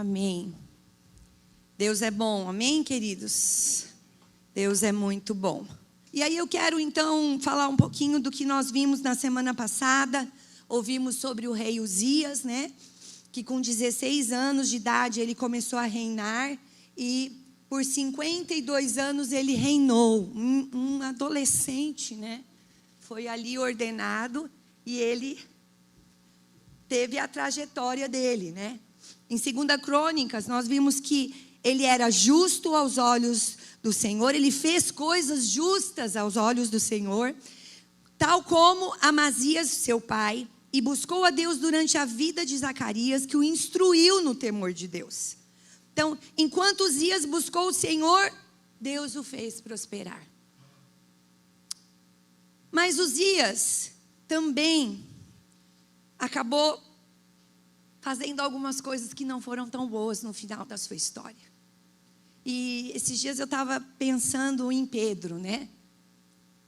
Amém. Deus é bom, amém, queridos? Deus é muito bom. E aí eu quero então falar um pouquinho do que nós vimos na semana passada. Ouvimos sobre o rei Uzias, né? Que com 16 anos de idade ele começou a reinar e por 52 anos ele reinou. Um adolescente, né? Foi ali ordenado e ele teve a trajetória dele, né? Em 2 Crônicas, nós vimos que ele era justo aos olhos do Senhor, ele fez coisas justas aos olhos do Senhor, tal como Amazias, seu pai, e buscou a Deus durante a vida de Zacarias, que o instruiu no temor de Deus. Então, enquanto Uzias buscou o Senhor, Deus o fez prosperar. Mas Uzias também acabou fazendo algumas coisas que não foram tão boas no final da sua história. E esses dias eu estava pensando em Pedro, né?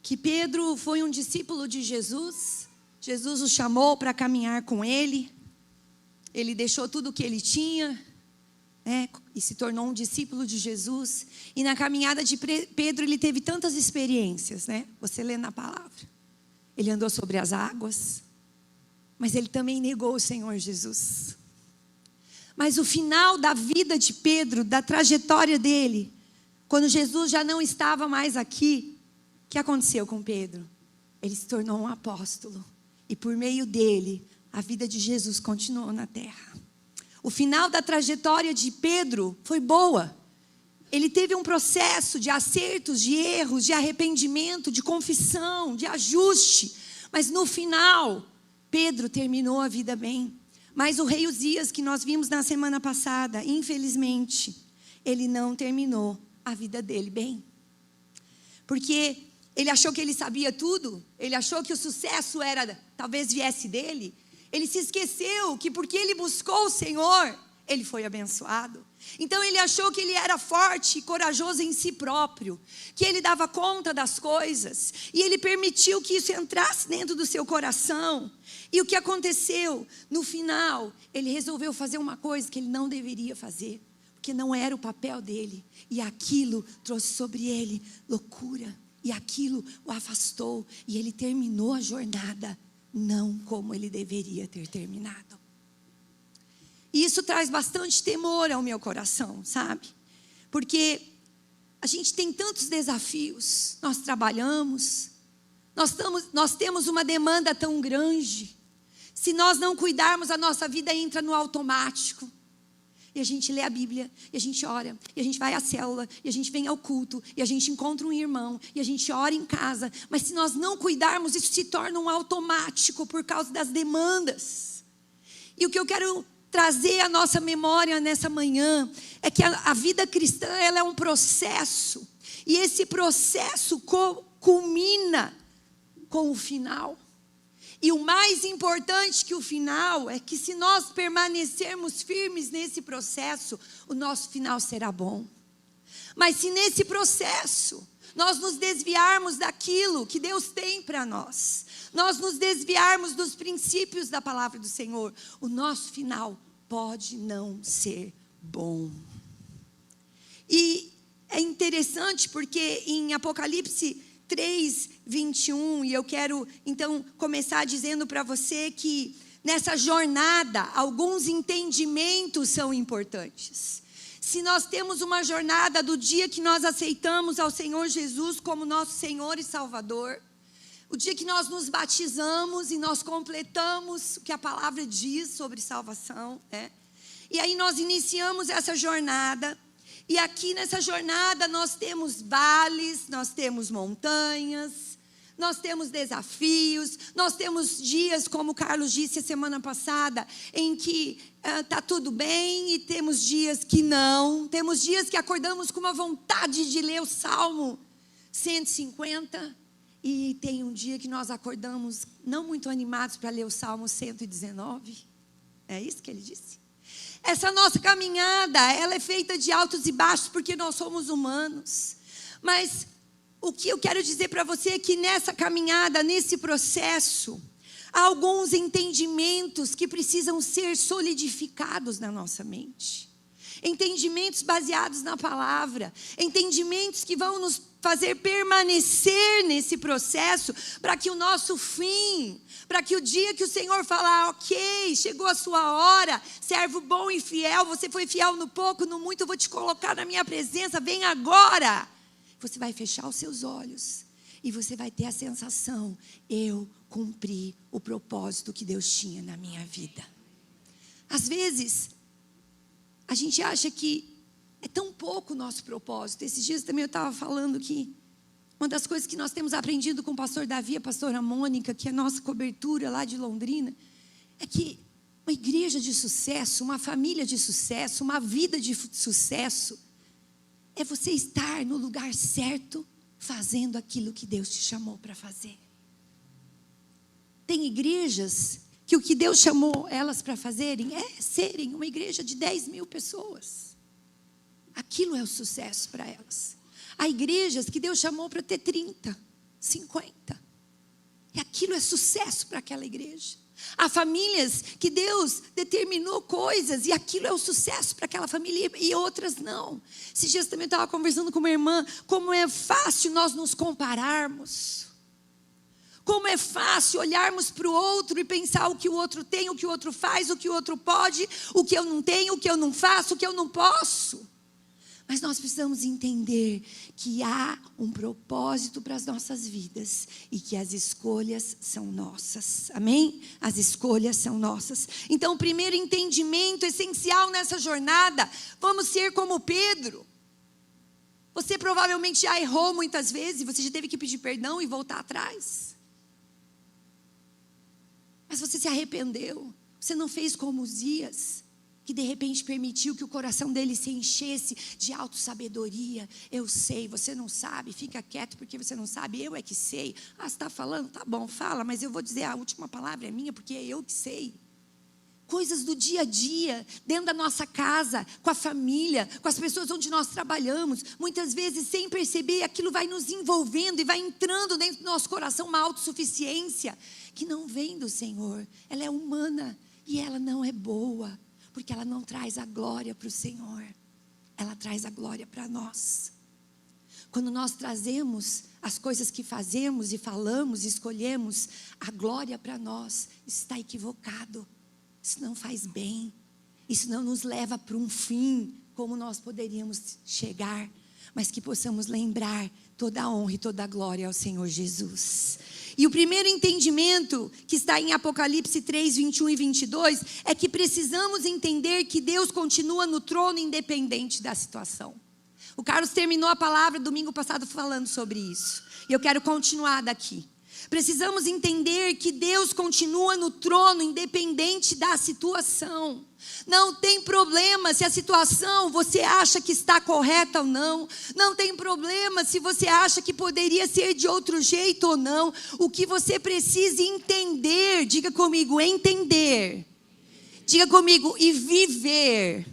Que Pedro foi um discípulo de Jesus. Jesus o chamou para caminhar com ele. Ele deixou tudo o que ele tinha, né? E se tornou um discípulo de Jesus. E na caminhada de Pedro ele teve tantas experiências, né? Você lê na palavra. Ele andou sobre as águas. Mas ele também negou o Senhor Jesus. Mas o final da vida de Pedro, da trajetória dele, quando Jesus já não estava mais aqui, o que aconteceu com Pedro? Ele se tornou um apóstolo. E por meio dele, a vida de Jesus continuou na terra. O final da trajetória de Pedro foi boa. Ele teve um processo de acertos, de erros, de arrependimento, de confissão, de ajuste. Mas no final, Pedro terminou a vida bem. Mas o rei Uzias, que nós vimos na semana passada, infelizmente, ele não terminou a vida dele bem. Porque ele achou que ele sabia tudo, ele achou que o sucesso talvez viesse dele. Ele se esqueceu que porque ele buscou o Senhor, ele foi abençoado. Então ele achou que ele era forte e corajoso em si próprio, que ele dava conta das coisas, e ele permitiu que isso entrasse dentro do seu coração. E o que aconteceu? No final, ele resolveu fazer uma coisa que ele não deveria fazer, porque não era o papel dele, e aquilo trouxe sobre ele loucura, e aquilo o afastou, e ele terminou a jornada não como ele deveria ter terminado. E isso traz bastante temor ao meu coração, sabe? Porque a gente tem tantos desafios, nós trabalhamos, nós temos uma demanda tão grande. Se nós não cuidarmos, a nossa vida entra no automático. E a gente lê a Bíblia, e a gente ora, e a gente vai à célula, e a gente vem ao culto, e a gente encontra um irmão, e a gente ora em casa. Mas se nós não cuidarmos, isso se torna um automático por causa das demandas. E o que eu quero trazer à nossa memória nessa manhã é que a vida cristã, ela é um processo. E esse processo culmina com o final. E o mais importante que o final é que se nós permanecermos firmes nesse processo, o nosso final será bom. Mas se nesse processo nós nos desviarmos daquilo que Deus tem para nós, nós nos desviarmos dos princípios da palavra do Senhor, o nosso final pode não ser bom. E é interessante porque em Apocalipse 3:21, e eu quero então começar dizendo para você que nessa jornada alguns entendimentos são importantes. Se nós temos uma jornada do dia que nós aceitamos ao Senhor Jesus como nosso Senhor e Salvador, o dia que nós nos batizamos e nós completamos o que a palavra diz sobre salvação, né? E aí nós iniciamos essa jornada. E aqui nessa jornada nós temos vales, nós temos montanhas, nós temos desafios, nós temos dias, como o Carlos disse a semana passada, em que está tudo bem, e temos dias que não. Temos dias que acordamos com uma vontade de ler o Salmo 150, e tem um dia que nós acordamos não muito animados para ler o Salmo 119. É isso que ele disse? Essa nossa caminhada, ela é feita de altos e baixos, porque nós somos humanos. Mas o que eu quero dizer para você é que nessa caminhada, nesse processo, há alguns entendimentos que precisam ser solidificados na nossa mente. entendimentos baseados na palavra, entendimentos que vão nos fazer permanecer nesse processo, para que o nosso fim, para que o dia que o Senhor falar, ok, chegou a sua hora, servo bom e fiel, você foi fiel no pouco, no muito eu vou te colocar na minha presença, vem agora. Você vai fechar os seus olhos e você vai ter a sensação, eu cumpri o propósito que Deus tinha na minha vida. Às vezes, a gente acha que é tão pouco o nosso propósito. Esses dias também eu estava falando que uma das coisas que nós temos aprendido com o pastor Davi, a pastora Mônica, que é a nossa cobertura lá de Londrina, é que uma igreja de sucesso, uma família de sucesso, uma vida de sucesso, é você estar no lugar certo, fazendo aquilo que Deus te chamou para fazer. Tem igrejas que o que Deus chamou elas para fazerem é serem uma igreja de 10 mil pessoas. Aquilo é o sucesso para elas. Há igrejas que Deus chamou para ter 30, 50. E aquilo é sucesso para aquela igreja. Há famílias que Deus determinou coisas e aquilo é o sucesso para aquela família e outras não. Esses dias também eu estava conversando com uma irmã, como é fácil nós nos compararmos. Como é fácil olharmos para o outro e pensar o que o outro tem, o que o outro faz, o que o outro pode, o que eu não tenho, o que eu não faço, o que eu não posso. Mas nós precisamos entender que há um propósito para as nossas vidas e que as escolhas são nossas. Amém? As escolhas são nossas. Então, o primeiro entendimento essencial nessa jornada, vamos ser como Pedro. Você provavelmente já errou muitas vezes, você já teve que pedir perdão e voltar atrás. Mas você se arrependeu. Você não fez como Uzias, que de repente permitiu que o coração dele se enchesse de autossabedoria. Eu sei, você não sabe, fica quieto porque você não sabe, eu é que sei. Ah, você está falando? Tá bom, fala, mas eu vou dizer a última palavra é minha porque é eu que sei. Coisas do dia a dia, dentro da nossa casa, com a família, com as pessoas onde nós trabalhamos. Muitas vezes, sem perceber, aquilo vai nos envolvendo e vai entrando dentro do nosso coração uma autossuficiência que não vem do Senhor. Ela é humana e ela não é boa, porque ela não traz a glória para o Senhor. Ela traz a glória para nós. Quando nós trazemos as coisas que fazemos e falamos, escolhemos a glória para nós, está equivocado. Isso não faz bem, isso não nos leva para um fim, como nós poderíamos chegar, mas que possamos lembrar toda a honra e toda a glória ao Senhor Jesus. E o primeiro entendimento que está em Apocalipse 3, 21 e 22, é que precisamos entender que Deus continua no trono independente da situação. O Carlos terminou a palavra domingo passado falando sobre isso, e eu quero continuar daqui. Precisamos entender que Deus continua no trono independente da situação. Não tem problema se a situação você acha que está correta ou não. Não tem problema se você acha que poderia ser de outro jeito ou não. O que você precisa entender, diga comigo, entender. Diga comigo, e viver.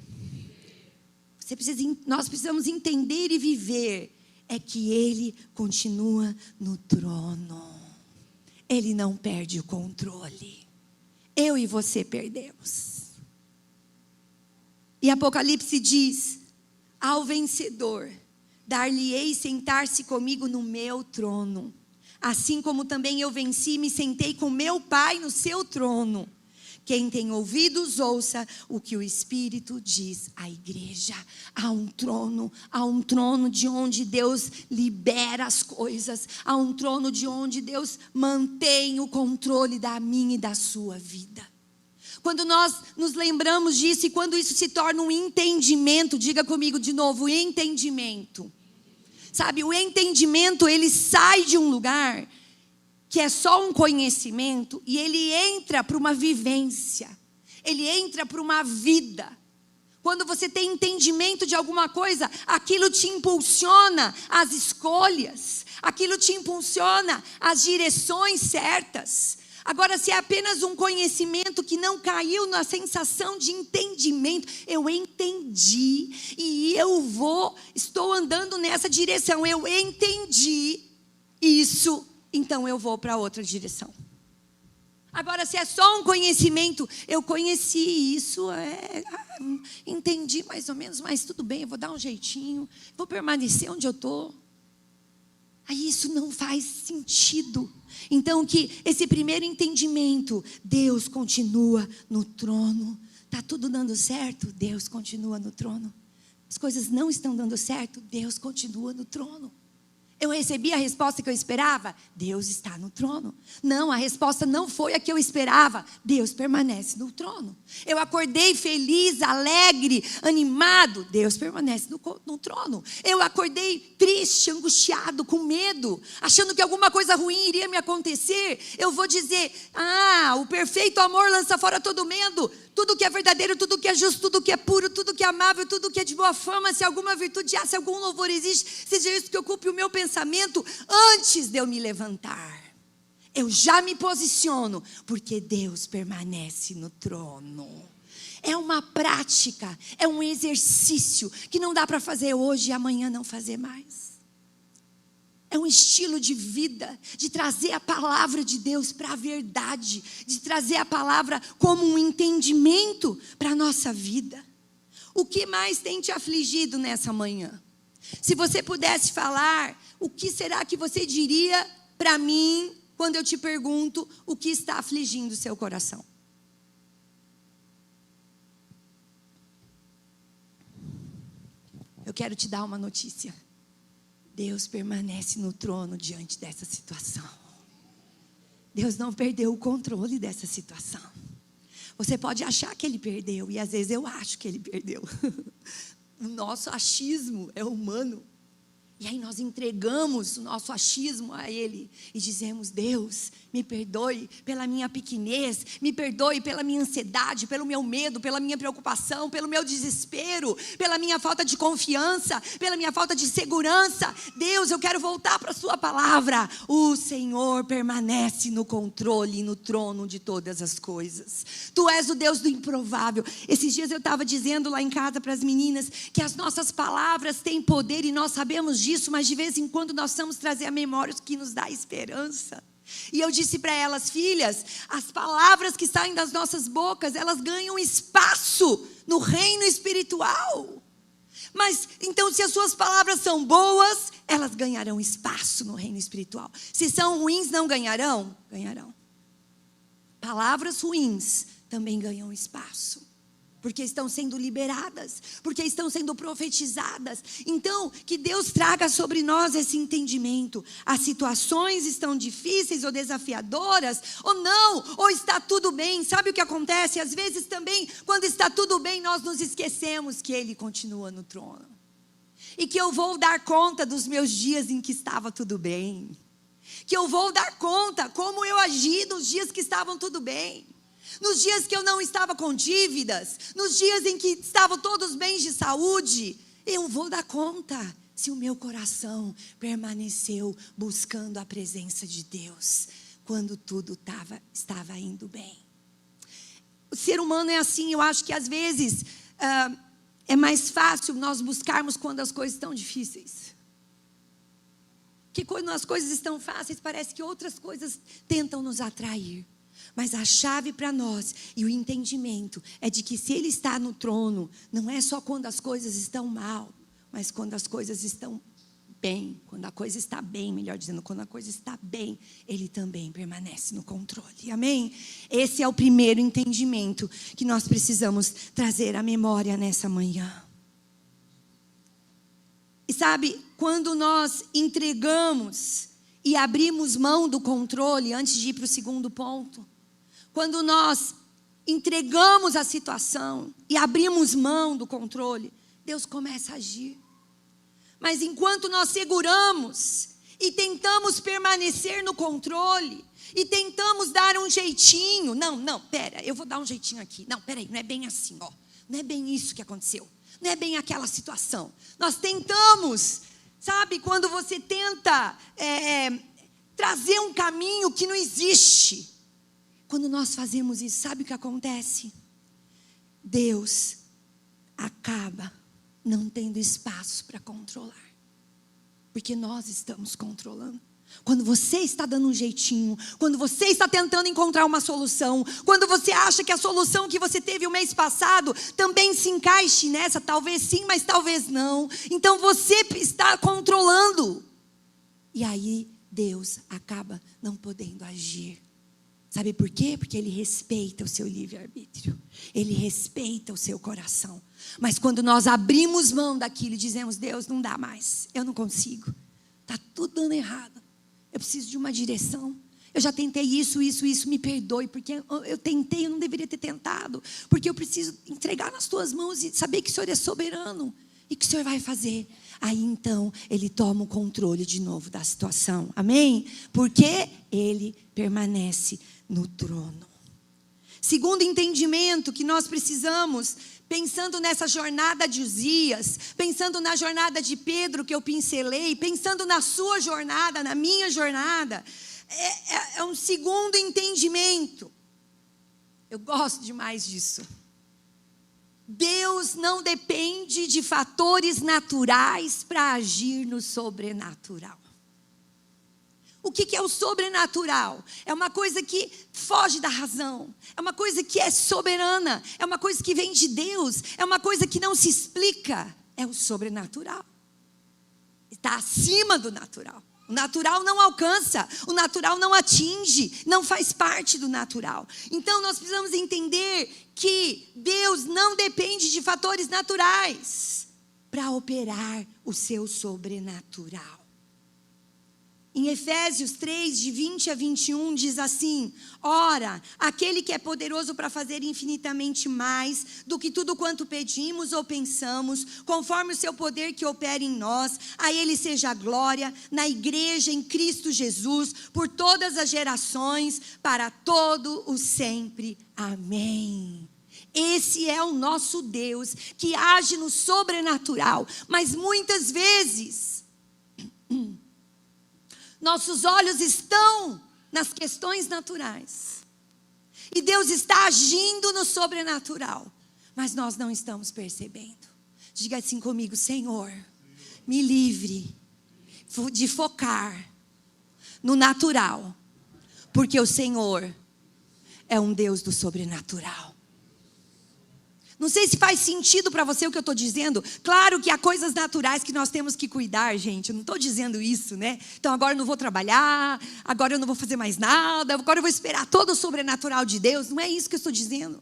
Nós precisamos entender e viver. É que Ele continua no trono. Ele não perde o controle. Eu e você perdemos. E Apocalipse diz: ao vencedor, dar-lhe-ei sentar-se comigo no meu trono. Assim como também eu venci e me sentei com meu Pai no seu trono. Quem tem ouvidos, ouça o que o Espírito diz à igreja. Há um trono de onde Deus libera as coisas. Há um trono de onde Deus mantém o controle da minha e da sua vida. Quando nós nos lembramos disso e quando isso se torna um entendimento, diga comigo de novo, entendimento. Sabe, o entendimento, ele sai de um lugar que é só um conhecimento, e ele entra para uma vivência, ele entra para uma vida. Quando você tem entendimento de alguma coisa, aquilo te impulsiona às escolhas, aquilo te impulsiona às direções certas. Agora, se é apenas um conhecimento que não caiu na sensação de entendimento, eu entendi e estou andando nessa direção, eu entendi isso, então eu vou para outra direção. Agora, se é só um conhecimento, eu conheci isso, entendi mais ou menos, mas tudo bem, eu vou dar um jeitinho, vou permanecer onde eu estou. Aí isso não faz sentido. Então, que esse primeiro entendimento, Deus continua no trono. Está tudo dando certo? Deus continua no trono. As coisas não estão dando certo? Deus continua no trono. Eu recebi a resposta que eu esperava? Deus está no trono. Não, a resposta não foi a que eu esperava. Deus permanece no trono. Eu acordei feliz, alegre, animado. Deus permanece no trono. Eu acordei triste, angustiado, com medo, achando que alguma coisa ruim iria me acontecer. Eu vou dizer, o perfeito amor lança fora todo medo. Tudo que é verdadeiro, tudo que é justo, tudo que é puro, tudo que é amável, tudo que é de boa fama, se alguma virtude há, se algum louvor existe, seja isso que ocupe o meu pensamento, antes de eu me levantar. Eu já me posiciono, porque Deus permanece no trono. É uma prática, é um exercício, que não dá para fazer hoje e amanhã não fazer mais. É um estilo de vida, de trazer a palavra de Deus para a verdade, de trazer a palavra como um entendimento para a nossa vida. O que mais tem te afligido nessa manhã? Se você pudesse falar, o que será que você diria para mim quando eu te pergunto o que está afligindo o seu coração? Eu quero te dar uma notícia. Deus permanece no trono diante dessa situação. Deus não perdeu o controle dessa situação. Você pode achar que Ele perdeu, e às vezes eu acho que Ele perdeu. O nosso achismo é humano. E aí nós entregamos o nosso achismo a Ele e dizemos, Deus, me perdoe pela minha pequenez, me perdoe pela minha ansiedade, pelo meu medo, pela minha preocupação, pelo meu desespero, pela minha falta de confiança, pela minha falta de segurança. Deus, eu quero voltar para a sua palavra. O Senhor permanece no controle e no trono de todas as coisas. Tu és o Deus do improvável. Esses dias eu estava dizendo lá em casa para as meninas que as nossas palavras têm poder e nós sabemos disso, mas de vez em quando nós precisamos trazer a memória o que nos dá esperança. E eu disse para elas, filhas, as palavras que saem das nossas bocas, elas ganham espaço no reino espiritual. Mas, então, se as suas palavras são boas, elas ganharão espaço no reino espiritual. Se são ruins, não ganharão? Ganharão. Palavras ruins também ganham espaço. Porque estão sendo liberadas, porque estão sendo profetizadas. Então, que Deus traga sobre nós esse entendimento. As situações estão difíceis ou desafiadoras, ou não, ou está tudo bem. Sabe o que acontece? Às vezes também, quando está tudo bem, nós nos esquecemos que Ele continua no trono. E que eu vou dar conta dos meus dias em que estava tudo bem. Que eu vou dar conta como eu agi nos dias que estavam tudo bem. Nos dias que eu não estava com dívidas, nos dias em que estavam todos bens de saúde, eu vou dar conta se o meu coração permaneceu buscando a presença de Deus, quando tudo estava indo bem. O ser humano é assim, eu acho que às vezes é mais fácil nós buscarmos quando as coisas estão difíceis. Porque quando as coisas estão fáceis, parece que outras coisas tentam nos atrair. Mas a chave para nós e o entendimento é de que se Ele está no trono, não é só quando as coisas estão mal, mas quando as coisas estão bem, quando a coisa está bem, melhor dizendo, quando a coisa está bem, Ele também permanece no controle, amém? Esse é o primeiro entendimento que nós precisamos trazer à memória nessa manhã. E sabe, quando nós entregamos e abrimos mão do controle, antes de ir para o segundo ponto, quando nós entregamos a situação e abrimos mão do controle, Deus começa a agir. Mas enquanto nós seguramos e tentamos permanecer no controle, e tentamos dar um jeitinho, não, pera, eu vou dar um jeitinho aqui. Não, peraí, não é bem assim, ó. Não é bem isso que aconteceu. Não é bem aquela situação. Nós tentamos, sabe, quando você tenta trazer um caminho que não existe. Quando nós fazemos isso, sabe o que acontece? Deus acaba não tendo espaço para controlar. Porque nós estamos controlando. Quando você está dando um jeitinho, quando você está tentando encontrar uma solução, quando você acha que a solução que você teve o mês passado também se encaixe nessa, talvez sim, mas talvez não. Então você está controlando. E aí Deus acaba não podendo agir. Sabe por quê? Porque Ele respeita o seu livre-arbítrio. Ele respeita o seu coração. Mas quando nós abrimos mão daquilo e dizemos, Deus, não dá mais, eu não consigo. Está tudo dando errado. Eu preciso de uma direção. Eu já tentei isso, me perdoe, porque eu tentei, eu não deveria ter tentado. Porque eu preciso entregar nas tuas mãos e saber que o Senhor é soberano. E que o Senhor vai fazer. Aí então, Ele toma o controle de novo da situação. Amém? Porque Ele permanece no trono. Segundo entendimento que nós precisamos, pensando nessa jornada de Uzias, pensando na jornada de Pedro que eu pincelei, pensando na sua jornada, na minha jornada, é um segundo entendimento. Eu gosto demais disso. Deus não depende de fatores naturais para agir no sobrenatural. O que é o sobrenatural? É uma coisa que foge da razão. É uma coisa que é soberana. É uma coisa que vem de Deus. É uma coisa que não se explica. É o sobrenatural. Está acima do natural. O natural não alcança. O natural não atinge. Não faz parte do natural. Então nós precisamos entender que Deus não depende de fatores naturais para operar o seu sobrenatural. Em Efésios 3, de 20 a 21, diz assim: ora, aquele que é poderoso para fazer infinitamente mais do que tudo quanto pedimos ou pensamos, conforme o seu poder que opera em nós, a Ele seja a glória, na igreja, em Cristo Jesus, por todas as gerações, para todo o sempre. Amém. Esse é o nosso Deus, que age no sobrenatural, mas muitas vezes nossos olhos estão nas questões naturais. E Deus está agindo no sobrenatural. Mas nós não estamos percebendo. Diga assim comigo: Senhor, me livre de focar no natural. Porque o Senhor é um Deus do sobrenatural. Não sei se faz sentido para você o que eu estou dizendo. Claro que há coisas naturais que nós temos que cuidar, gente. Eu não estou dizendo isso, né? Então agora eu não vou trabalhar, agora eu não vou fazer mais nada, agora eu vou esperar todo o sobrenatural de Deus. Não é isso que eu estou dizendo.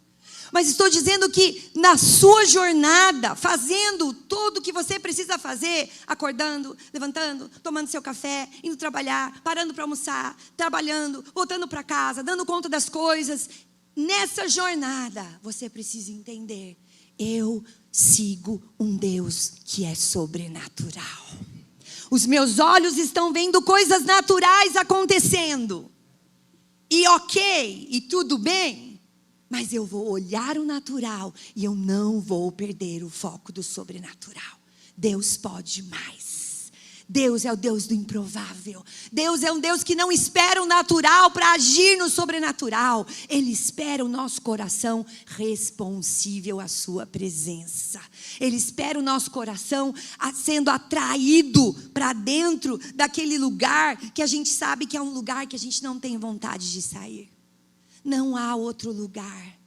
Mas estou dizendo que na sua jornada, fazendo tudo o que você precisa fazer, acordando, levantando, tomando seu café, indo trabalhar, parando para almoçar, trabalhando, voltando para casa, dando conta das coisas. Nessa jornada, você precisa entender: eu sigo um Deus que é sobrenatural. Os meus olhos estão vendo coisas naturais acontecendo. E ok, e tudo bem, mas eu vou olhar o natural e eu não vou perder o foco do sobrenatural. Deus pode mais. Deus é o Deus do improvável. Deus é um Deus que não espera o natural para agir no sobrenatural. Ele espera o nosso coração responsível à sua presença. Ele espera o nosso coração sendo atraído para dentro daquele lugar que a gente sabe que é um lugar que a gente não tem vontade de sair. Não há outro lugar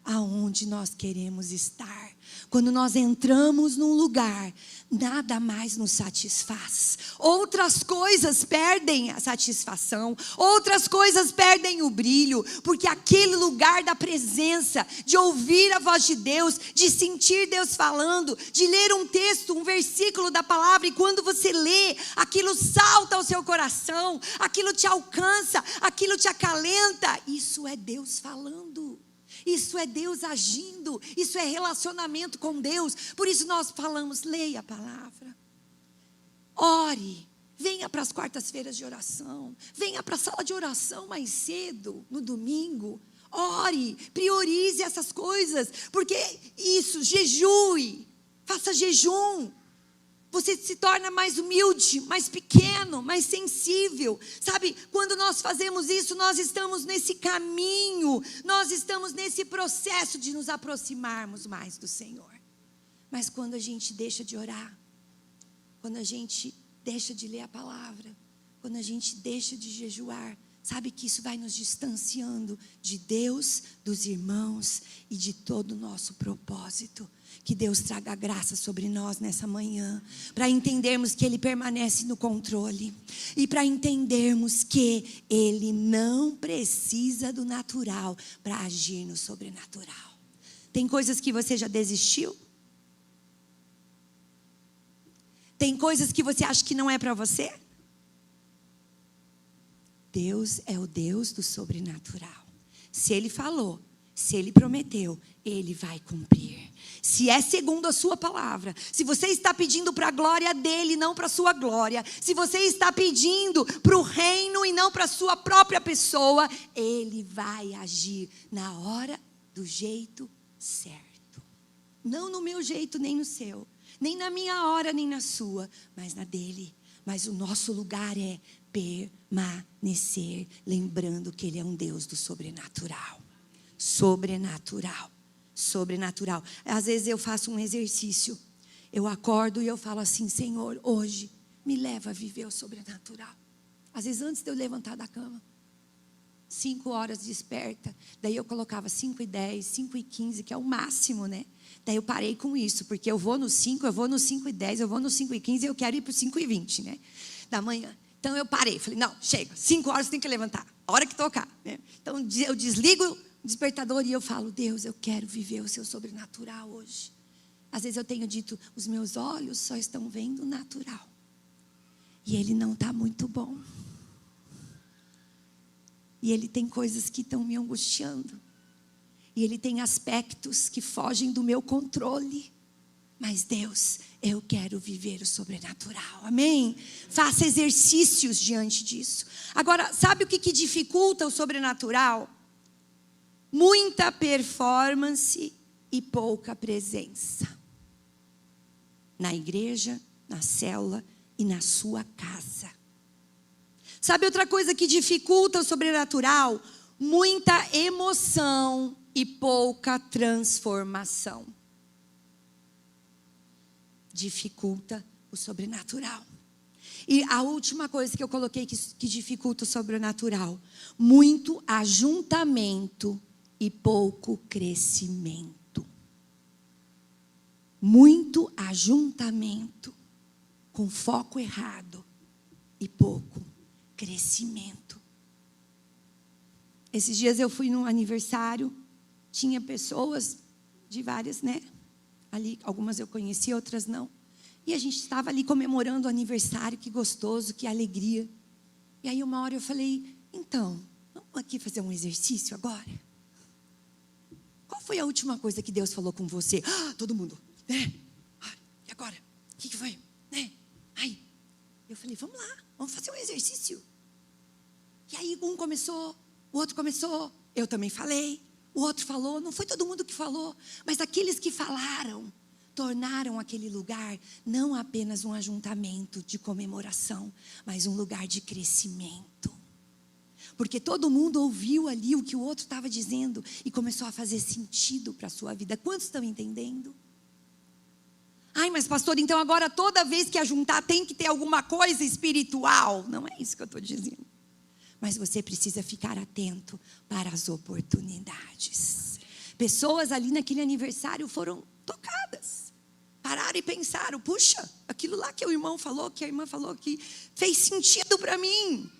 aonde nós queremos estar. Quando nós entramos num lugar, nada mais nos satisfaz. Outras coisas perdem a satisfação, outras coisas perdem o brilho, porque aquele lugar da presença, de ouvir a voz de Deus, de sentir Deus falando, de ler um texto, um versículo da palavra, e quando você lê, aquilo salta ao seu coração, aquilo te alcança, aquilo te acalenta. Isso é Deus falando. Isso é Deus agindo, isso é relacionamento com Deus. Por isso nós falamos: leia a palavra, ore, venha para as quartas-feiras de oração, venha para a sala de oração mais cedo, no domingo. Ore, priorize essas coisas, porque isso, jejue, faça jejum. Você se torna mais humilde, mais pequeno, mais sensível. Sabe, quando nós fazemos isso, nós estamos nesse caminho, nós estamos nesse processo de nos aproximarmos mais do Senhor. Mas quando a gente deixa de orar, quando a gente deixa de ler a palavra, quando a gente deixa de jejuar, sabe que isso vai nos distanciando de Deus, dos irmãos e de todo o nosso propósito. Que Deus traga graça sobre nós nessa manhã, para entendermos que Ele permanece no controle e para entendermos que Ele não precisa do natural para agir no sobrenatural. Tem coisas que você já desistiu? Tem coisas que você acha que não é para você? Deus é o Deus do sobrenatural. Se Ele falou, se Ele prometeu, Ele vai cumprir. Se é segundo a sua palavra, se você está pedindo para a glória dEle, não para a sua glória, se você está pedindo para o reino e não para a sua própria pessoa, Ele vai agir na hora, do jeito certo. Não no meu jeito, nem no seu, nem na minha hora, nem na sua, mas na dEle. Mas o nosso lugar é permanecer, lembrando que Ele é um Deus do sobrenatural. Sobrenatural. Sobrenatural. Às vezes eu faço um exercício. Eu acordo e eu falo assim: Senhor, hoje me leva a viver o sobrenatural. Às vezes antes de eu levantar da cama, 5 horas desperta. Daí eu colocava 5:10, 5:15, que é o máximo, né? Daí eu parei com isso, porque eu vou no 5, eu vou no 5:10, eu vou no 5:15 e eu quero ir para o 5:20, né? Da manhã. Então eu parei, falei: não, chega, 5 horas tem que levantar, a hora que tocar, né? Então eu desligo o despertador e eu falo: Deus, eu quero viver o seu sobrenatural hoje. Às vezes eu tenho dito: os meus olhos só estão vendo o natural. E ele não está muito bom. E ele tem coisas que estão me angustiando. E ele tem aspectos que fogem do meu controle. Mas Deus, eu quero viver o sobrenatural, amém? Faça exercícios diante disso. Agora, sabe o que dificulta o sobrenatural? Muita performance e pouca presença. Na igreja, na célula e na sua casa. Sabe outra coisa que dificulta o sobrenatural? Muita emoção e pouca transformação. Dificulta o sobrenatural. E a última coisa que eu coloquei que dificulta o sobrenatural: muito ajuntamento e pouco crescimento. Muito ajuntamento com foco errado e pouco crescimento. Esses dias eu fui num aniversário, tinha pessoas de várias, né? Ali, algumas eu conheci, outras não. E a gente estava ali comemorando o aniversário, que gostoso, que alegria. E aí uma hora eu falei: então, vamos aqui fazer um exercício agora? Qual foi a última coisa que Deus falou com você? Todo mundo, né? E agora? O que foi? Né? Aí, eu falei: vamos lá, vamos fazer um exercício. E aí um começou, o outro começou, eu também falei. O outro falou, não foi todo mundo que falou, mas aqueles que falaram, tornaram aquele lugar não apenas um ajuntamento de comemoração, mas um lugar de crescimento. Porque todo mundo ouviu ali o que o outro estava dizendo e começou a fazer sentido para a sua vida. Quantos estão entendendo? Ai, mas pastor, então agora toda vez que ajuntar tem que ter alguma coisa espiritual. Não é isso que eu estou dizendo. Mas você precisa ficar atento para as oportunidades. Pessoas ali naquele aniversário foram tocadas. Pararam e pensaram: puxa, aquilo lá que o irmão falou, que a irmã falou, que fez sentido para mim.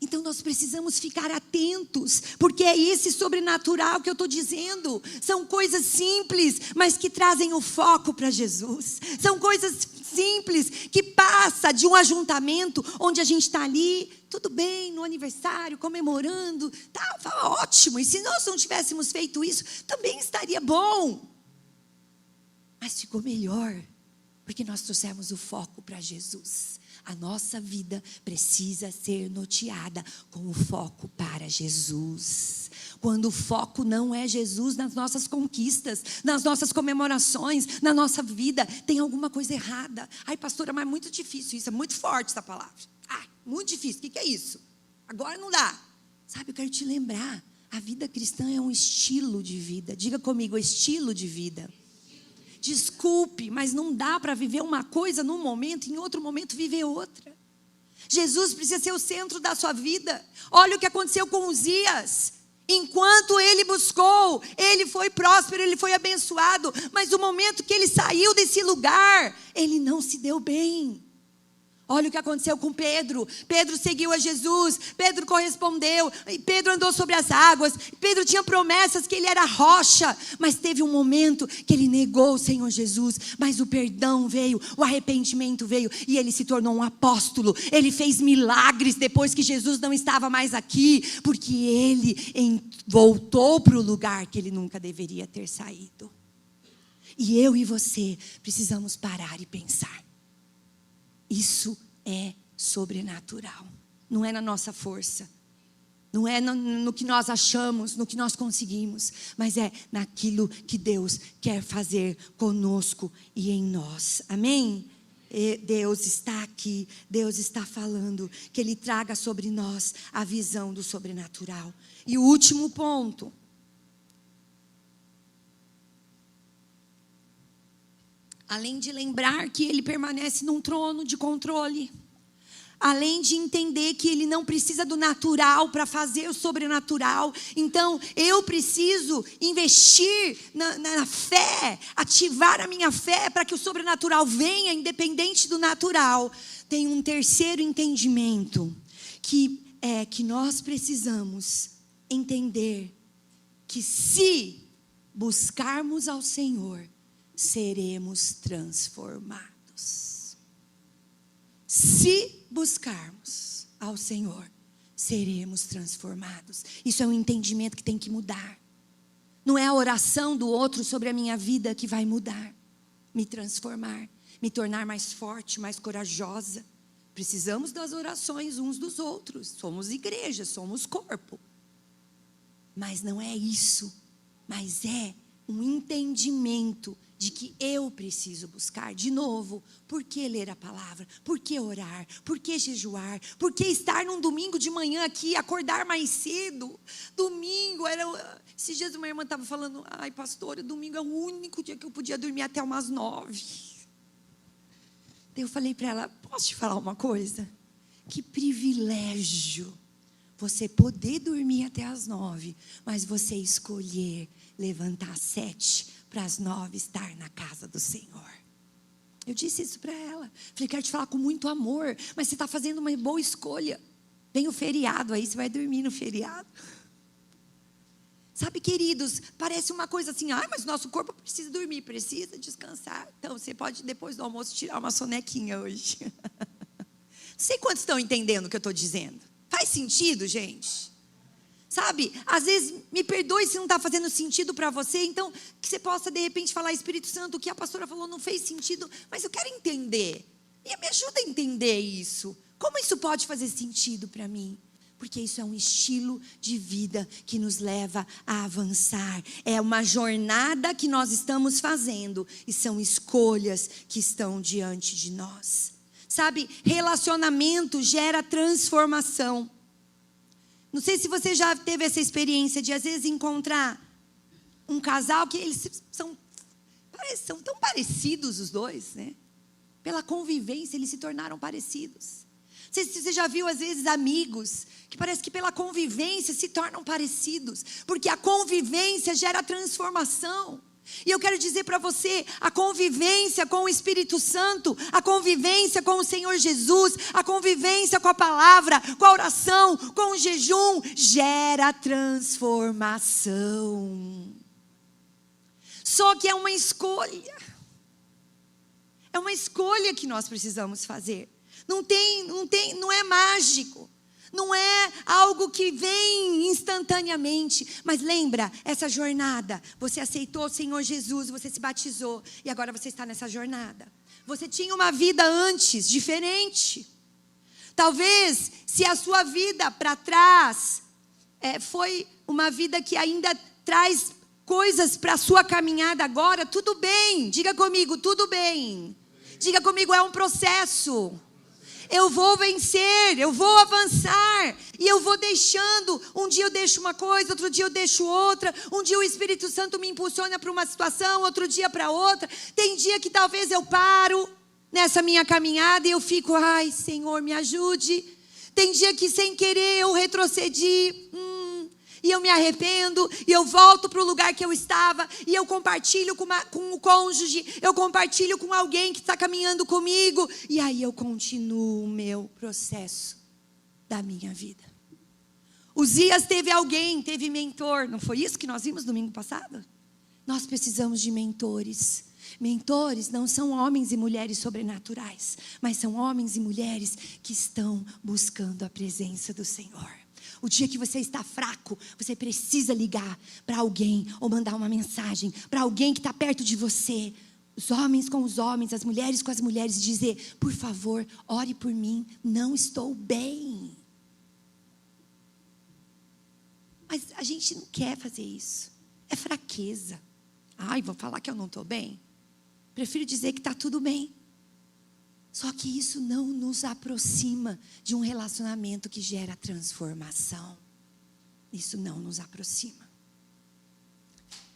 Então nós precisamos ficar atentos, porque é esse sobrenatural que eu estou dizendo. São coisas simples, mas que trazem o foco para Jesus. São coisas simples que passa de um ajuntamento onde a gente está ali, tudo bem, no aniversário, comemorando, tá ótimo. E se nós não tivéssemos feito isso, também estaria bom. Mas ficou melhor, porque nós trouxemos o foco para Jesus. A nossa vida precisa ser norteada com o foco para Jesus. Quando o foco não é Jesus nas nossas conquistas, nas nossas comemorações, na nossa vida, tem alguma coisa errada. Ai, pastora, mas é muito difícil isso, é muito forte essa palavra. Ai, muito difícil, o que é isso? Agora não dá. Sabe, eu quero te lembrar, a vida cristã é um estilo de vida. Diga comigo, estilo de vida. Desculpe, mas não dá para viver uma coisa num momento e em outro momento viver outra. Jesus precisa ser o centro da sua vida. Olha o que aconteceu com Uzias. Enquanto ele buscou, ele foi próspero, ele foi abençoado. Mas no momento que ele saiu desse lugar, ele não se deu bem. Olha o que aconteceu com Pedro. Pedro seguiu a Jesus, Pedro correspondeu, Pedro andou sobre as águas, Pedro tinha promessas que ele era rocha, mas teve um momento que ele negou o Senhor Jesus, mas o perdão veio, o arrependimento veio, e ele se tornou um apóstolo. Ele fez milagres depois que Jesus não estava mais aqui, porque ele voltou para o lugar que ele nunca deveria ter saído. E eu e você precisamos parar e pensar. Isso é sobrenatural. Não é na nossa força. Não é no que nós achamos, no que nós conseguimos. Mas é naquilo que Deus quer fazer conosco e em nós. Amém? E Deus está aqui. Deus está falando que Ele traga sobre nós a visão do sobrenatural. E o último ponto. Além de lembrar que Ele permanece num trono de controle. Além de entender que Ele não precisa do natural para fazer o sobrenatural. Então, eu preciso investir na fé. Ativar a minha fé para que o sobrenatural venha, independente do natural. Tem um terceiro entendimento. Que é que nós precisamos entender que se buscarmos ao Senhor, seremos transformados. Se buscarmos ao Senhor, seremos transformados. Isso é um entendimento que tem que mudar. Não é a oração do outro sobre a minha vida que vai mudar, me transformar, me tornar mais forte, mais corajosa. Precisamos das orações uns dos outros. Somos igreja, somos corpo. Mas não é isso, mas é um entendimento de que eu preciso buscar de novo. Por que ler a palavra? Por que orar? Por que jejuar? Por que estar num domingo de manhã aqui, acordar mais cedo? Domingo, esses dias uma irmã estava falando, ai pastora, domingo é o único dia que eu podia dormir até umas 9. Eu falei para ela, posso te falar uma coisa? Que privilégio você poder dormir até as 9, mas você escolher levantar às 7 para as 9 estar na casa do Senhor. Eu disse isso para ela. Falei, quero te falar com muito amor, mas você está fazendo uma boa escolha. Vem o feriado aí, você vai dormir no feriado. Sabe, queridos, parece uma coisa assim, mas nosso corpo precisa dormir, precisa descansar. Então, você pode depois do almoço tirar uma sonequinha hoje. Não sei quantos estão entendendo o que eu estou dizendo. Faz sentido, gente? Sabe, às vezes, me perdoe se não está fazendo sentido para você, então, que você possa, de repente, falar, Espírito Santo, o que a pastora falou não fez sentido, mas eu quero entender. E me ajuda a entender isso. Como isso pode fazer sentido para mim? Porque isso é um estilo de vida que nos leva a avançar. É uma jornada que nós estamos fazendo e são escolhas que estão diante de nós. Sabe, relacionamento gera transformação. Não sei se você já teve essa experiência de às vezes encontrar um casal que eles são tão parecidos os dois, né? Pela convivência eles se tornaram parecidos. Não sei se você já viu às vezes amigos que parece que pela convivência se tornam parecidos, porque a convivência gera transformação. E eu quero dizer para você, a convivência com o Espírito Santo, a convivência com o Senhor Jesus, a convivência com a palavra, com a oração, com o jejum, gera transformação. Só que é uma escolha. É uma escolha que nós precisamos fazer. Não é mágico. Não é algo que vem instantaneamente. Mas lembra, essa jornada. Você aceitou o Senhor Jesus, você se batizou. E agora você está nessa jornada. Você tinha uma vida antes, diferente. Talvez, se a sua vida para trás foi uma vida que ainda traz coisas para a sua caminhada agora, tudo bem. Diga comigo, tudo bem. Diga comigo, é um processo. Eu vou vencer, eu vou avançar. E eu vou deixando. Um dia eu deixo uma coisa, outro dia eu deixo outra. Um dia o Espírito Santo me impulsiona para uma situação, outro dia para outra. Tem dia que talvez eu paro. nessa minha caminhada e eu fico, ai, Senhor, me ajude. Tem dia que sem querer eu retrocedi, e eu me arrependo, e eu volto para o lugar que eu estava, e eu compartilho com o cônjuge, eu compartilho com alguém que está caminhando comigo, e aí eu continuo o meu processo da minha vida. Uzias teve mentor, não foi isso que nós vimos domingo passado? Nós precisamos de mentores. Mentores não são homens e mulheres sobrenaturais, mas são homens e mulheres que estão buscando a presença do Senhor. O dia que você está fraco, você precisa ligar para alguém ou mandar uma mensagem para alguém que está perto de você. Os homens com os homens, as mulheres com as mulheres, dizer, por favor, ore por mim, não estou bem. Mas a gente não quer fazer isso. É fraqueza. Ai, vou falar que eu não estou bem? Prefiro dizer que está tudo bem. Só que isso não nos aproxima de um relacionamento que gera transformação. Isso não nos aproxima.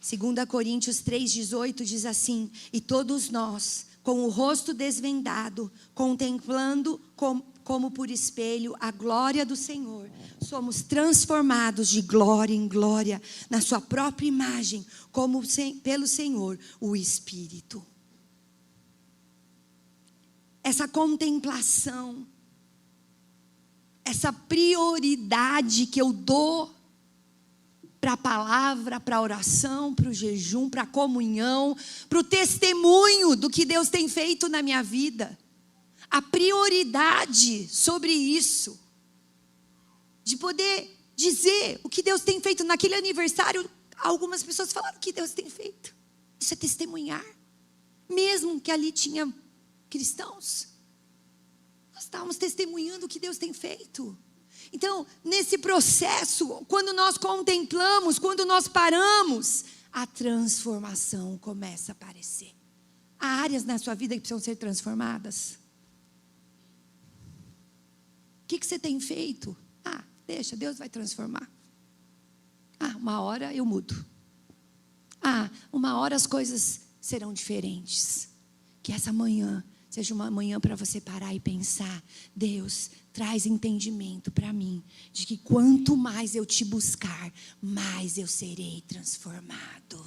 2 Coríntios 3,18 diz assim, e todos nós, com o rosto desvendado, contemplando como por espelho a glória do Senhor, somos transformados de glória em glória, na sua própria imagem, como pelo Senhor, o Espírito. Essa contemplação, essa prioridade que eu dou para a palavra, para a oração, para o jejum, para a comunhão, para o testemunho do que Deus tem feito na minha vida. A prioridade sobre isso, de poder dizer o que Deus tem feito. Naquele aniversário, algumas pessoas falaram o que Deus tem feito. Isso é testemunhar. Mesmo que ali tinha cristãos, nós estávamos testemunhando o que Deus tem feito. Então, nesse processo, quando nós contemplamos, quando nós paramos, a transformação começa a aparecer. Há áreas na sua vida que precisam ser transformadas. O que você tem feito? Deixa, Deus vai transformar. Uma hora eu mudo. Uma hora as coisas serão diferentes. Que essa manhã seja uma manhã para você parar e pensar, Deus, traz entendimento para mim, de que quanto mais eu te buscar, mais eu serei transformado.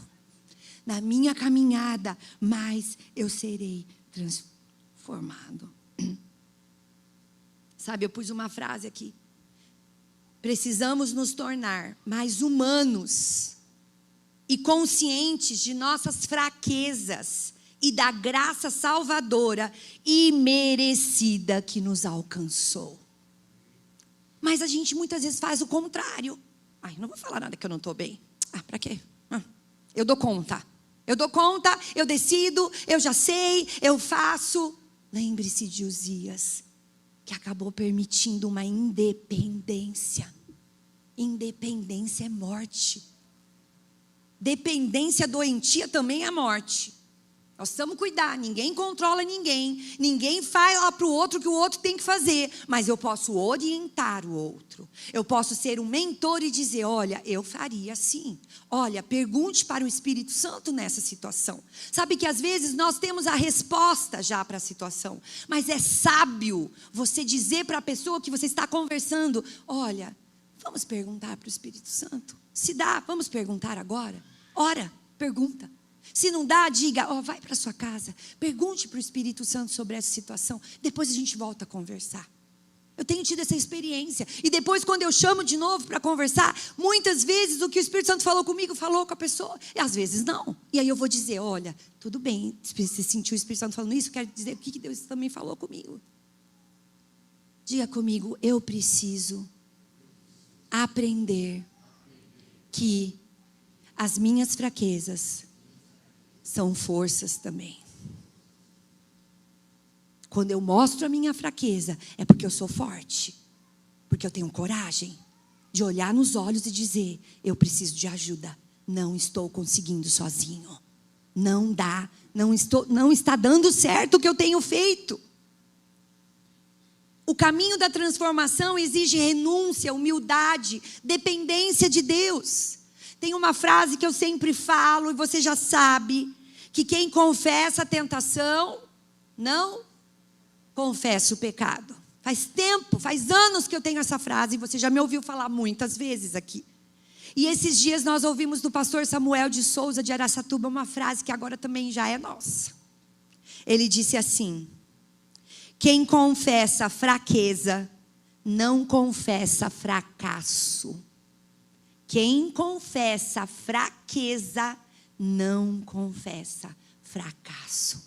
Na minha caminhada, mais eu serei transformado. Sabe, eu pus uma frase aqui. Precisamos nos tornar mais humanos e conscientes de nossas fraquezas e da graça salvadora e merecida que nos alcançou. Mas a gente muitas vezes faz o contrário. Não vou falar nada que eu não estou bem. Para quê? Eu dou conta. Eu decido, eu já sei, eu faço. Lembre-se de Uzias, que acabou permitindo uma independência. Independência é morte. Dependência doentia também é morte. Nós precisamos cuidar, ninguém controla ninguém fala para o outro que o outro tem que fazer, mas eu posso orientar o outro, eu posso ser um mentor e dizer, olha, eu faria assim, olha, pergunte para o Espírito Santo nessa situação. Sabe que às vezes nós temos a resposta já para a situação, mas é sábio você dizer para a pessoa que você está conversando, olha, vamos perguntar para o Espírito Santo, se dá, vamos perguntar agora, ora, pergunta. Se não dá, diga, vai para sua casa, pergunte para o Espírito Santo sobre essa situação, depois a gente volta a conversar. Eu tenho tido essa experiência, e depois quando eu chamo de novo para conversar, muitas vezes o que o Espírito Santo falou comigo, falou com a pessoa, e às vezes não. E aí eu vou dizer, olha, tudo bem, se você sentiu o Espírito Santo falando isso, quero dizer o que Deus também falou comigo. Diga comigo, eu preciso aprender que as minhas fraquezas são forças também. Quando eu mostro a minha fraqueza, é porque eu sou forte. Porque eu tenho coragem de olhar nos olhos e dizer, eu preciso de ajuda. Não estou conseguindo sozinho. Não dá, não está dando certo o que eu tenho feito. O caminho da transformação exige renúncia, humildade, dependência de Deus. Tem uma frase que eu sempre falo, e você já sabe, que quem confessa a tentação, não confessa o pecado. Faz tempo, faz anos que eu tenho essa frase, e você já me ouviu falar muitas vezes aqui. E esses dias nós ouvimos do pastor Samuel de Souza, de Araçatuba, uma frase que agora também já é nossa. Ele disse assim: quem confessa fraqueza, não confessa fracasso. Quem confessa fraqueza, não confessa fracasso.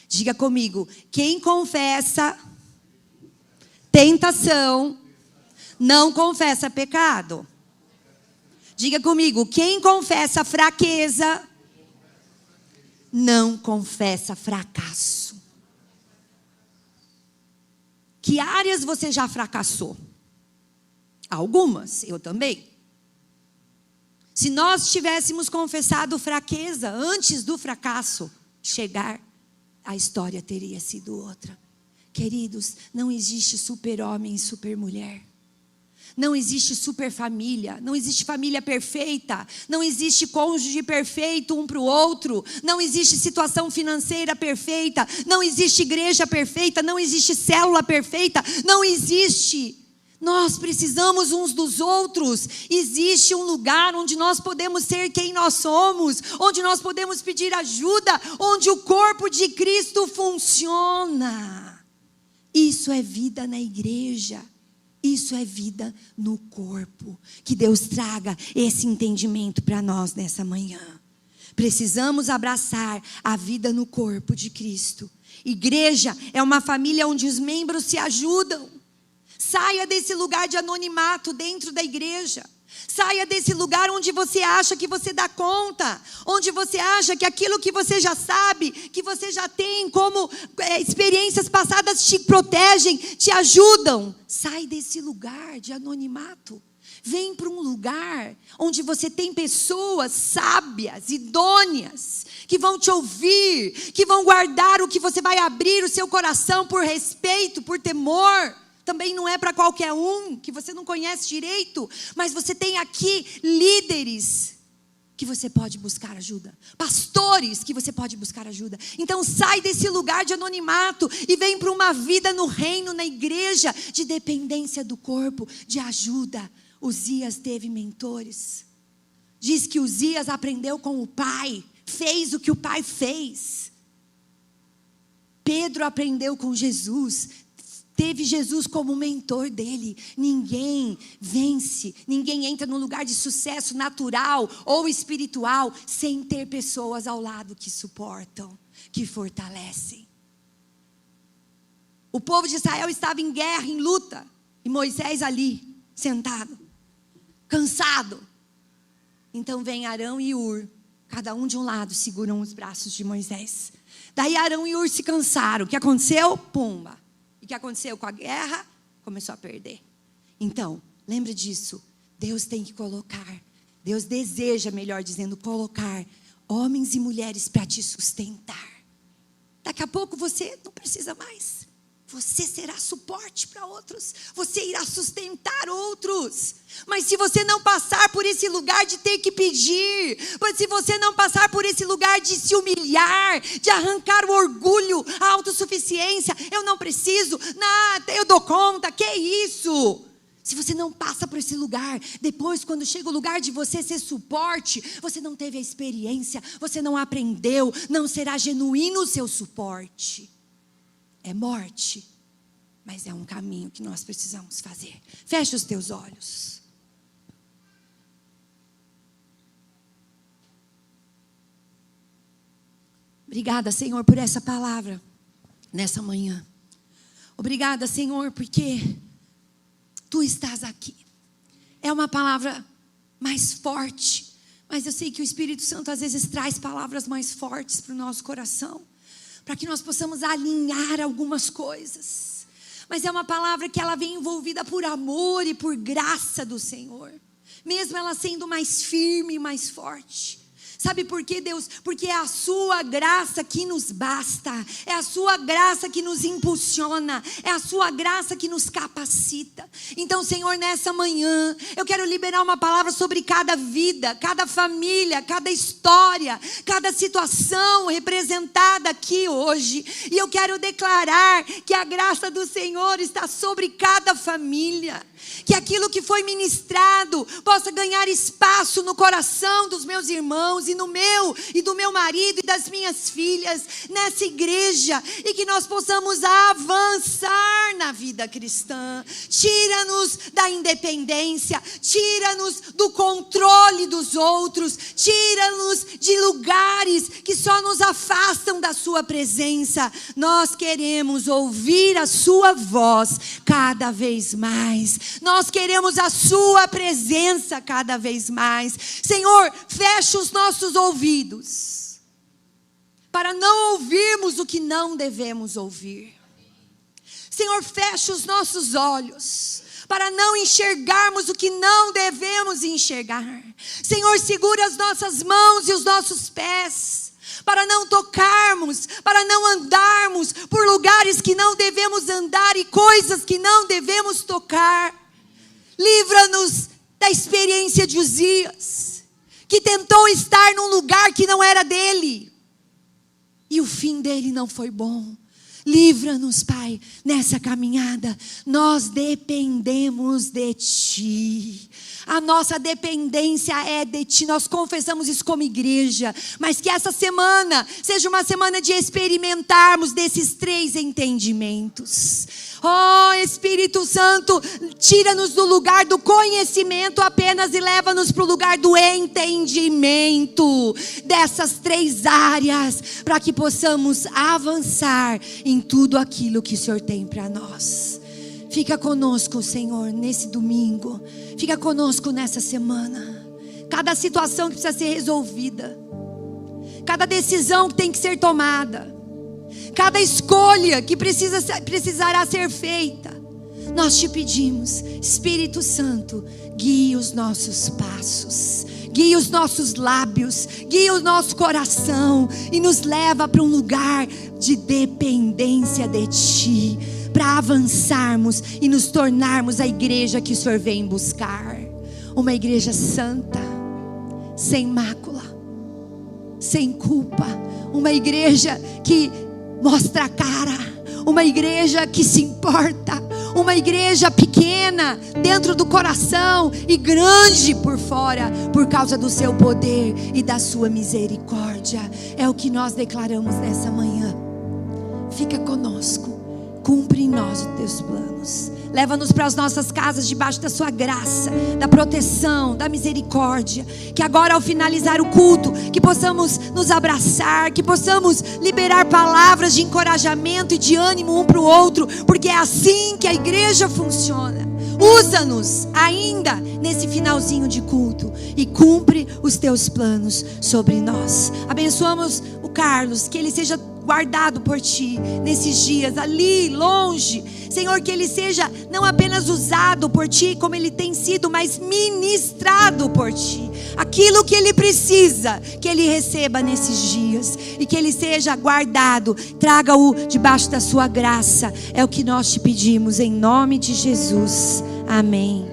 Diga comigo, quem confessa tentação, não confessa pecado. Diga comigo, quem confessa fraqueza, não confessa fracasso. Que áreas você já fracassou? Algumas, eu também. Se nós tivéssemos confessado fraqueza antes do fracasso chegar, a história teria sido outra. Queridos, não existe super-homem e super-mulher. Não existe super-família, não existe família perfeita, não existe cônjuge perfeito um para o outro, não existe situação financeira perfeita, não existe igreja perfeita, não existe célula perfeita, não existe. Nós precisamos uns dos outros. Existe um lugar onde nós podemos ser quem nós somos, onde nós podemos pedir ajuda, onde o corpo de Cristo funciona. Isso é vida na igreja. Isso é vida no corpo. Que Deus traga esse entendimento para nós nessa manhã. Precisamos abraçar a vida no corpo de Cristo. Igreja é uma família onde os membros se ajudam. Saia desse lugar de anonimato dentro da igreja. Saia desse lugar onde você acha que você dá conta, onde você acha que aquilo que você já sabe, que você já tem como experiências passadas te protegem, te ajudam. Sai desse lugar de anonimato. Vem para um lugar onde você tem pessoas sábias, idôneas, que vão te ouvir, que vão guardar o que você vai abrir o seu coração por respeito, por temor. Também não é para qualquer um, que você não conhece direito, mas você tem aqui líderes que você pode buscar ajuda, pastores que você pode buscar ajuda. Então sai desse lugar de anonimato e vem para uma vida no reino, na igreja, de dependência do corpo, de ajuda. Uzias teve mentores. Diz que Uzias aprendeu com o pai, fez o que o pai fez. Pedro aprendeu com Jesus, teve Jesus como mentor dele. Ninguém vence, ninguém entra num lugar de sucesso natural ou espiritual sem ter pessoas ao lado que suportam, que fortalecem. O povo de Israel estava em guerra, em luta, e Moisés ali, sentado, cansado. Então vem Arão e Hur, cada um de um lado, seguram os braços de Moisés. Daí Arão e Hur se cansaram. O que aconteceu? Pumba. E o que aconteceu com a guerra? Começou a perder. Então, lembra disso. Deus tem que colocar, Deus deseja, melhor dizendo, colocar homens e mulheres para te sustentar. Daqui a pouco você não precisa mais. Você será suporte para outros. Você irá sustentar outros. Mas se você não passar por esse lugar de ter que pedir, mas se você não passar por esse lugar de se humilhar, de arrancar o orgulho, a autossuficiência, eu não preciso, nada, eu dou conta, que isso? Se você não passa por esse lugar, depois quando chega o lugar de você ser suporte, você não teve a experiência, você não aprendeu, não será genuíno o seu suporte. É morte, mas é um caminho que nós precisamos fazer. Fecha os teus olhos. Obrigada, Senhor, por essa palavra nessa manhã. Obrigada, Senhor, porque Tu estás aqui. É uma palavra mais forte, mas eu sei que o Espírito Santo às vezes traz palavras mais fortes para o nosso coração, para que nós possamos alinhar algumas coisas. Mas é uma palavra que ela vem envolvida por amor e por graça do Senhor. Mesmo ela sendo mais firme e mais forte. Sabe por quê, Deus? Porque é a sua graça que nos basta, é a sua graça que nos impulsiona, é a sua graça que nos capacita. Então, Senhor, nessa manhã, eu quero liberar uma palavra sobre cada vida, cada família, cada história, cada situação representada aqui hoje. E eu quero declarar que a graça do Senhor está sobre cada família. Que aquilo que foi ministrado possa ganhar espaço no coração dos meus irmãos e no meu e do meu marido e das minhas filhas nessa igreja, e que nós possamos avançar na vida cristã. Tira-nos da independência, tira-nos do controle dos outros, tira-nos de lugares que só nos afastam da sua presença. Nós queremos ouvir a sua voz cada vez mais. Nós queremos a sua presença cada vez mais. Senhor, fecha os nossos ouvidos para não ouvirmos o que não devemos ouvir. Senhor, fecha os nossos olhos para não enxergarmos o que não devemos enxergar. Senhor, segura as nossas mãos e os nossos pés para não tocarmos, para não andarmos por lugares que não devemos andar e coisas que não devemos tocar. Livra-nos da experiência de Uzias, que tentou estar num lugar que não era dele, e o fim dele não foi bom. Livra-nos, Pai, nessa caminhada. Nós dependemos de Ti. A nossa dependência é de Ti. Nós confessamos isso como igreja. Mas que essa semana seja uma semana de experimentarmos desses 3 entendimentos. Oh, Espírito Santo, tira-nos do lugar do conhecimento apenas e leva-nos para o lugar do entendimento dessas 3 áreas, para que possamos avançar em tudo aquilo que o Senhor tem para nós. Fica conosco, Senhor, nesse domingo. Fica conosco nessa semana. Cada situação que precisa ser resolvida, cada decisão que tem que ser tomada, cada escolha que precisará ser feita, nós te pedimos, Espírito Santo, guie os nossos passos, guie os nossos lábios, guie o nosso coração e nos leva para um lugar de dependência de Ti, para avançarmos e nos tornarmos a igreja que o Senhor vem buscar. Uma igreja santa, sem mácula, sem culpa, uma igreja que mostra a cara, uma igreja que se importa, uma igreja pequena dentro do coração e grande por fora, por causa do seu poder e da sua misericórdia. É o que nós declaramos nessa manhã. Fica conosco, cumpre em nós os teus planos. Leva-nos para as nossas casas debaixo da sua graça, da proteção, da misericórdia. Que agora, ao finalizar o culto, que possamos nos abraçar, que possamos liberar palavras de encorajamento e de ânimo um para o outro, porque é assim que a igreja funciona. Usa-nos ainda nesse finalzinho de culto e cumpre os teus planos sobre nós. Abençoamos o Carlos, que ele seja guardado por Ti nesses dias, ali longe, Senhor, que ele seja não apenas usado por Ti como ele tem sido, mas ministrado por Ti. Aquilo que ele precisa, que ele receba nesses dias, e que ele seja guardado. Traga-o debaixo da sua graça. É o que nós te pedimos em nome de Jesus. Amém.